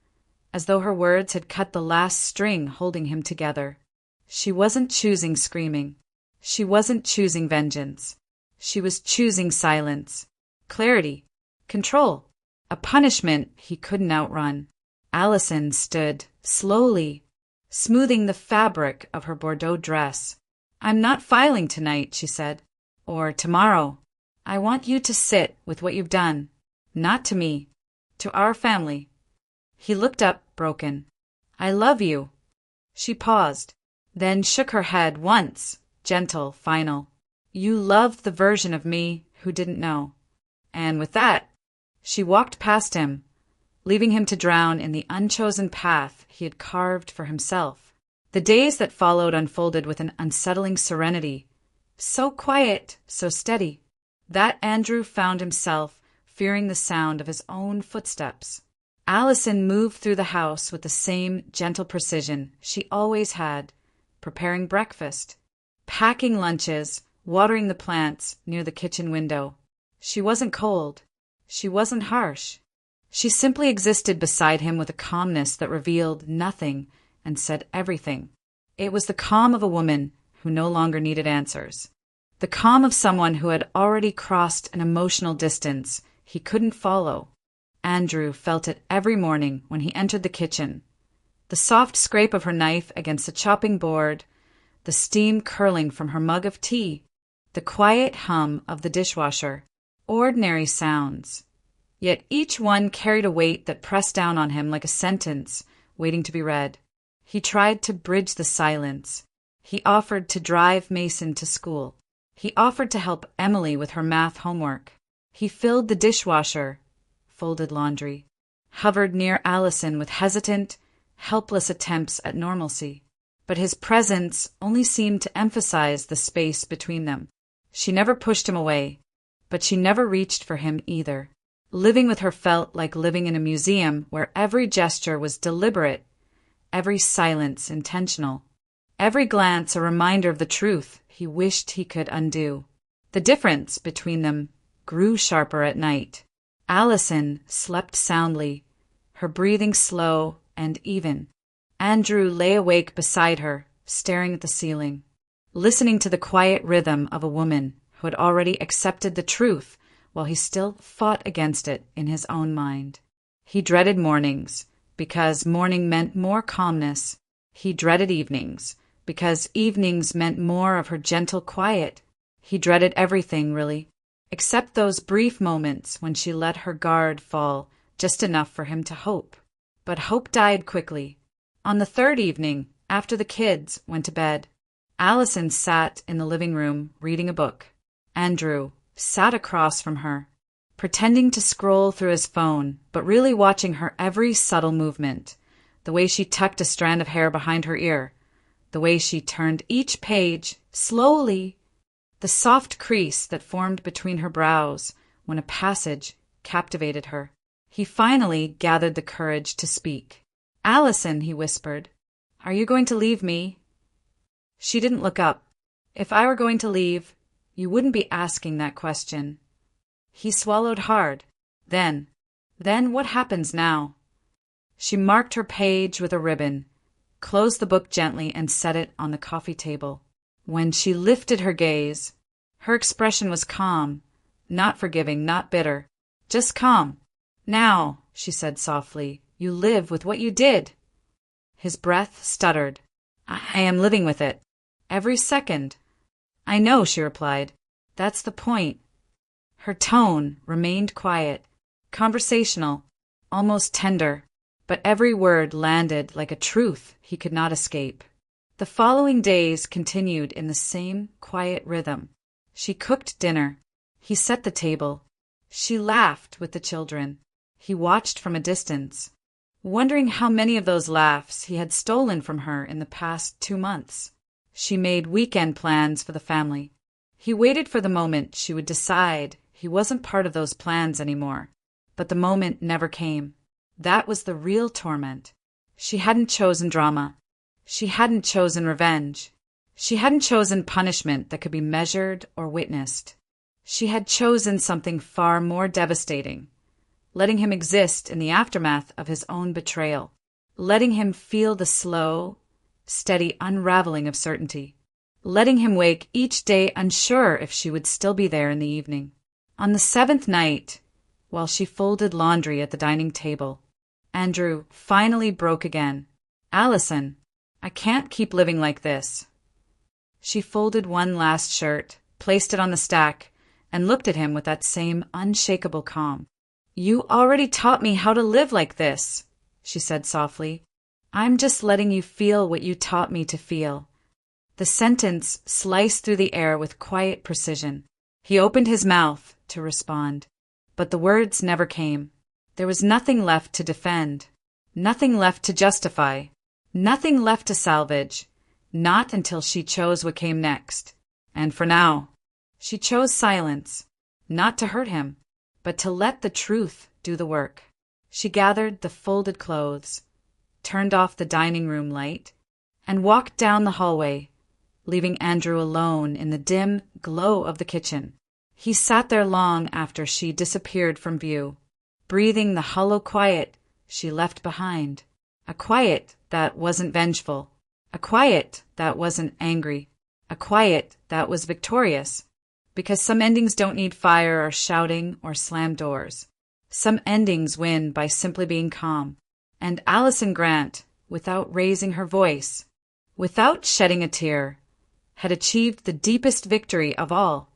Speaker 1: as though her words had cut the last string holding him together. She wasn't choosing screaming. She wasn't choosing vengeance. She was choosing silence, clarity, control, a punishment he couldn't outrun. Allison stood, slowly, smoothing the fabric of her Bordeaux dress. I'm not filing tonight, she said, or tomorrow. I want you to sit with what you've done, not to me, to our family. He looked up, broken. I love you. She paused, then shook her head once, gentle, final. You loved the version of me who didn't know. And with that, she walked past him, leaving him to drown in the unchosen path he had carved for himself. The days that followed unfolded with an unsettling serenity, so quiet, so steady, that Andrew found himself fearing the sound of his own footsteps. Allison moved through the house with the same gentle precision she always had, preparing breakfast, packing lunches, watering the plants near the kitchen window. She wasn't cold. She wasn't harsh. She simply existed beside him with a calmness that revealed nothing and said everything. It was the calm of a woman who no longer needed answers. The calm of someone who had already crossed an emotional distance he couldn't follow. Andrew felt it every morning when he entered the kitchen. The soft scrape of her knife against the chopping board, the steam curling from her mug of tea, the quiet hum of the dishwasher. Ordinary sounds. Yet each one carried a weight that pressed down on him like a sentence waiting to be read. He tried to bridge the silence. He offered to drive Mason to school. He offered to help Emily with her math homework. He filled the dishwasher, folded laundry, hovered near Allison with hesitant, helpless attempts at normalcy. But his presence only seemed to emphasize the space between them. She never pushed him away, but she never reached for him either. Living with her felt like living in a museum where every gesture was deliberate, every silence intentional, every glance a reminder of the truth he wished he could undo. The difference between them grew sharper at night. Allison slept soundly, her breathing slow and even. Andrew lay awake beside her, staring at the ceiling, listening to the quiet rhythm of a woman who had already accepted the truth while he still fought against it in his own mind. He dreaded mornings, because morning meant more calmness. He dreaded evenings, because evenings meant more of her gentle quiet. He dreaded everything, really, except those brief moments when she let her guard fall just enough for him to hope. But hope died quickly. On the third evening, after the kids went to bed, Allison sat in the living room reading a book. Andrew sat across from her, pretending to scroll through his phone, but really watching her every subtle movement, the way she tucked a strand of hair behind her ear, the way she turned each page slowly, the soft crease that formed between her brows when a passage captivated her. He finally gathered the courage to speak. "Allison," he whispered, "are you going to leave me?" She didn't look up. "If I were going to leave, you wouldn't be asking that question." He swallowed hard. Then what happens now? She marked her page with a ribbon, closed the book gently, and set it on the coffee table. When she lifted her gaze, her expression was calm, not forgiving, not bitter, just calm. "Now," she said softly, "you live with what you did." His breath stuttered. I am living with it. Every second." "I know," she replied. "That's the point." Her tone remained quiet, conversational, almost tender, but every word landed like a truth he could not escape. The following days continued in the same quiet rhythm. She cooked dinner. He set the table. She laughed with the children. He watched from a distance, wondering how many of those laughs he had stolen from her in the past 2 months. She made weekend plans for the family. He waited for the moment she would decide he wasn't part of those plans anymore. But the moment never came. That was the real torment. She hadn't chosen drama. She hadn't chosen revenge. She hadn't chosen punishment that could be measured or witnessed. She had chosen something far more devastating, letting him exist in the aftermath of his own betrayal, letting him feel the slow, steady unraveling of certainty, letting him wake each day unsure if she would still be there in the evening. On the seventh night, while she folded laundry at the dining table, Andrew finally broke again. "Allison, I can't keep living like this." She folded one last shirt, placed it on the stack, and looked at him with that same unshakable calm. "You already taught me how to live like this," she said softly. "I'm just letting you feel what you taught me to feel." The sentence sliced through the air with quiet precision. He opened his mouth to respond, but the words never came. There was nothing left to defend, nothing left to justify, nothing left to salvage, not until she chose what came next. And for now, she chose silence, not to hurt him, but to let the truth do the work. She gathered the folded clothes, turned off the dining room light, and walked down the hallway, leaving Andrew alone in the dim glow of the kitchen. He sat there long after she disappeared from view, breathing the hollow quiet she left behind, a quiet that wasn't vengeful, a quiet that wasn't angry, a quiet that was victorious, because some endings don't need fire or shouting or slammed doors. Some endings win by simply being calm, and Allison Grant, without raising her voice, without shedding a tear, had achieved the deepest victory of all.